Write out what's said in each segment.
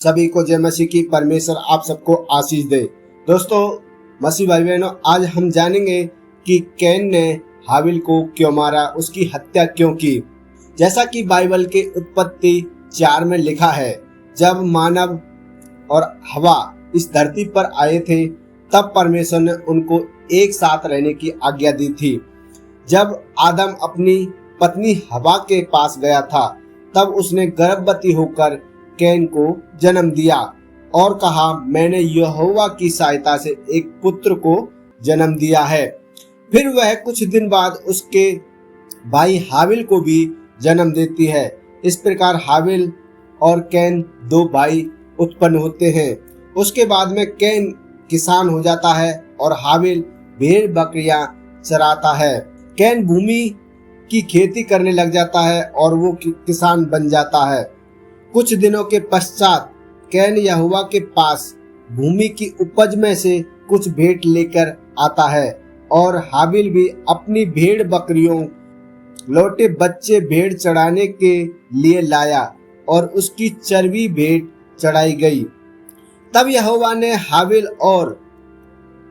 सभी को जय मसीह की। परमेश्वर आप सबको आशीष दे। दोस्तों, मसीह भाई बहनों, आज हम जानेंगे कि कैन ने हाबिल को क्यों मारा, उसकी हत्या क्यों की। जैसा कि बाइबल के उत्पत्ति 4 में लिखा है, जब मानव और हवा इस धरती पर आए थे तब परमेश्वर ने उनको एक साथ रहने की आज्ञा दी थी। जब आदम अपनी पत्नी हवा के पास गया था तब उसने गर्भवती होकर कैन को जन्म दिया और कहा, मैंने यहोवा की सहायता से एक पुत्र को जन्म दिया है। फिर वह कुछ दिन बाद उसके भाई हाबिल को भी जन्म देती है। इस प्रकार हाबिल और कैन 2 भाई उत्पन्न होते हैं। उसके बाद में कैन किसान हो जाता है और हाबिल भेड़ बकरियां चराता है। कैन भूमि की खेती करने लग जाता है और वो किसान बन जाता है। कुछ दिनों के पश्चात कैन यहोवा के पास भूमि की उपज में से कुछ भेंट लेकर आता है और हाबिल भी अपनी भेड़ बकरियों लौटे बच्चे भेड़ चढ़ाने के लिए लाया और उसकी चर्बी भेंट चढ़ाई गई। तब यहोवा ने हाबिल और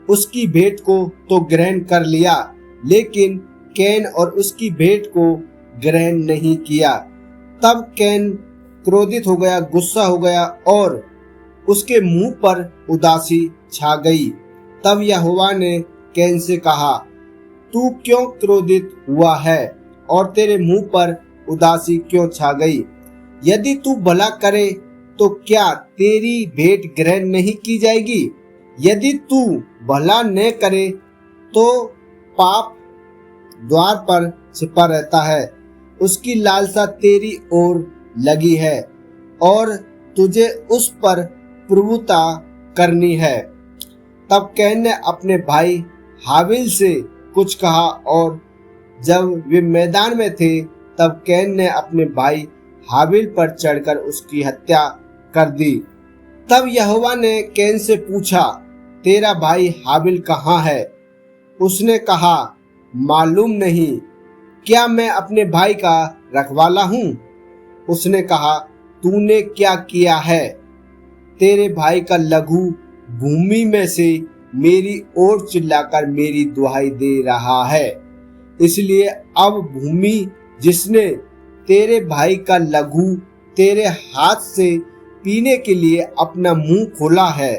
उसकी भेंट को तो ग्रहण कर लिया, लेकिन कैन और उसकी भेंट को ग्रहण नहीं किया। तब कैन क्रोधित हो गया, गुस्सा हो गया और उसके मुंह पर उदासी छा गई। तब यहोवा ने कैन से कहा, तू क्यों क्रोधित हुआ है और तेरे मुंह पर उदासी क्यों छा गई? यदि तू भला करे तो क्या तेरी भेंट ग्रहण नहीं की जाएगी? यदि तू भला न करे तो पाप द्वार पर छिपा रहता है, उसकी लालसा तेरी ओर लगी है और तुझे उस पर प्रभुता करनी है। तब कैन ने अपने भाई हाबिल से कुछ कहा और जब वे मैदान में थे तब कैन ने अपने भाई हाबिल पर चढ़कर उसकी हत्या कर दी। तब यहोवा ने कैन से पूछा, तेरा भाई हाबिल कहाँ है? उसने कहा, मालूम नहीं, क्या मैं अपने भाई का रखवाला हूँ? उसने कहा, तूने क्या किया है? तेरे भाई का लघु भूमि में से मेरी ओर चिल्लाकर मेरी दुहाई दे रहा है। इसलिए अब भूमि जिसने तेरे भाई का लघु तेरे हाथ से पीने के लिए अपना मुंह खोला है,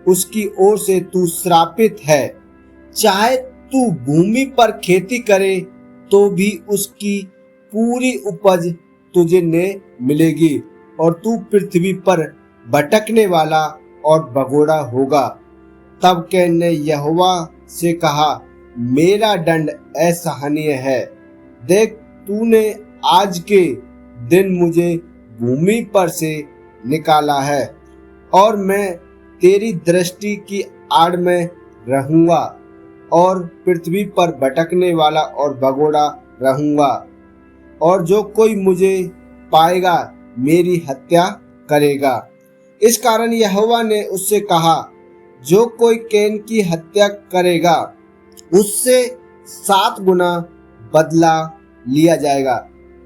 उसकी ओर से तू श्रापित है। चाहे तू भूमि पर खेती करे तो भी उसकी पूरी उपज तुझे ने मिलेगी और तू पृथ्वी पर भटकने वाला और भगोड़ा होगा। तब कैन ने यहोवा से कहा, मेरा दंड असहनीय है। देख, तूने आज के दिन मुझे भूमि पर से निकाला है और मैं तेरी दृष्टि की आड़ में रहूंगा और पृथ्वी पर भटकने वाला और भगोड़ा रहूंगा, और जो कोई मुझे पाएगा मेरी हत्या करेगा। इस कारण यहोवा ने उससे कहा, जो कोई कैन की हत्या करेगा उससे 7 गुना बदला लिया जाएगा।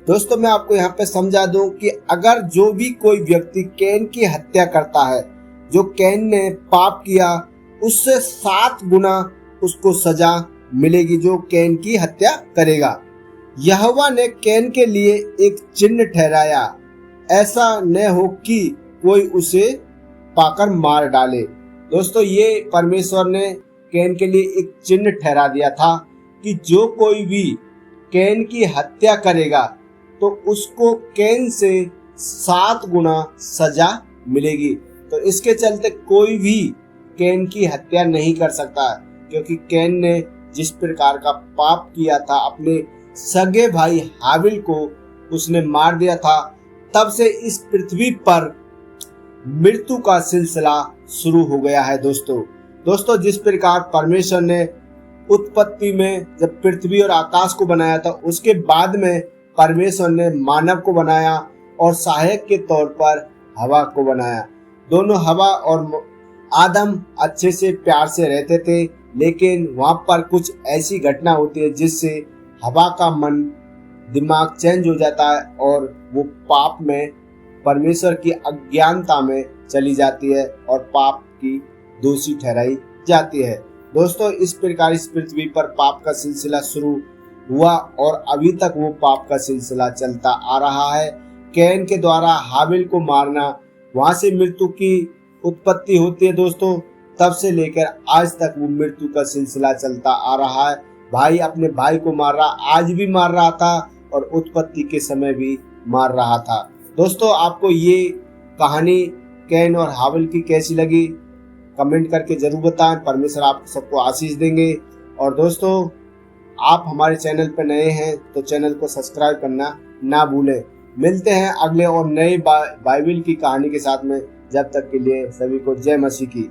दोस्तों, मैं आपको यहाँ पे समझा दूं कि अगर जो भी कोई व्यक्ति कैन की हत्या करता है, जो कैन ने पाप किया, उससे 7 गुना उसको सजा मिलेगी जो कैन की हत्या करेगा। यहोवा ने कैन के लिए एक चिन्ह ठहराया, ऐसा न हो कि कोई उसे पाकर मार डाले। दोस्तों, ये परमेश्वर ने कैन के लिए एक चिन्ह ठहरा दिया था कि जो कोई भी कैन की हत्या करेगा तो उसको कैन से 7 गुना सजा मिलेगी। तो इसके चलते कोई भी कैन की हत्या नहीं कर सकता, क्योंकि कैन ने जिस प्रकार का पाप किया था, अपने सगे भाई हाबिल को उसने मार दिया था, तब से इस पृथ्वी पर मृत्यु का सिलसिला शुरू हो गया है। दोस्तों, जिस प्रकार परमेश्वर ने उत्पत्ति में जब पृथ्वी और आकाश को बनाया था, उसके बाद में परमेश्वर ने मानव को बनाया और सहायक के तौर पर हवा को बनाया। दोनों हवा और आदम अच्छे से प्यार से रहते थे, लेकिन वहां पर कुछ ऐसी घटना होती है जिससे हवा का मन दिमाग चेंज हो जाता है और वो पाप में परमेश्वर की अज्ञानता में चली जाती है और पाप की दोषी ठहराई जाती है। दोस्तों, इस प्रकार इस पृथ्वी पर पाप का सिलसिला शुरू हुआ और अभी तक वो पाप का सिलसिला चलता आ रहा है। कैन के द्वारा हाबिल को मारना, वहां से मृत्यु की उत्पत्ति होती है दोस्तों। तब से लेकर आज तक वो मृत्यु का सिलसिला चलता आ रहा है। भाई अपने भाई को मार रहा, आज भी मार रहा था और उत्पत्ति के समय भी मार रहा था। दोस्तों, आपको ये कहानी कैन और हाबिल की कैसी लगी कमेंट करके जरूर बताएं। परमेश्वर आप सबको आशीष देंगे। और दोस्तों, आप हमारे चैनल पर नए हैं तो चैनल को सब्सक्राइब करना ना भूलें। मिलते हैं अगले और नए बाइबल की कहानी के साथ में। जब तक के लिए सभी को जय मसीह की।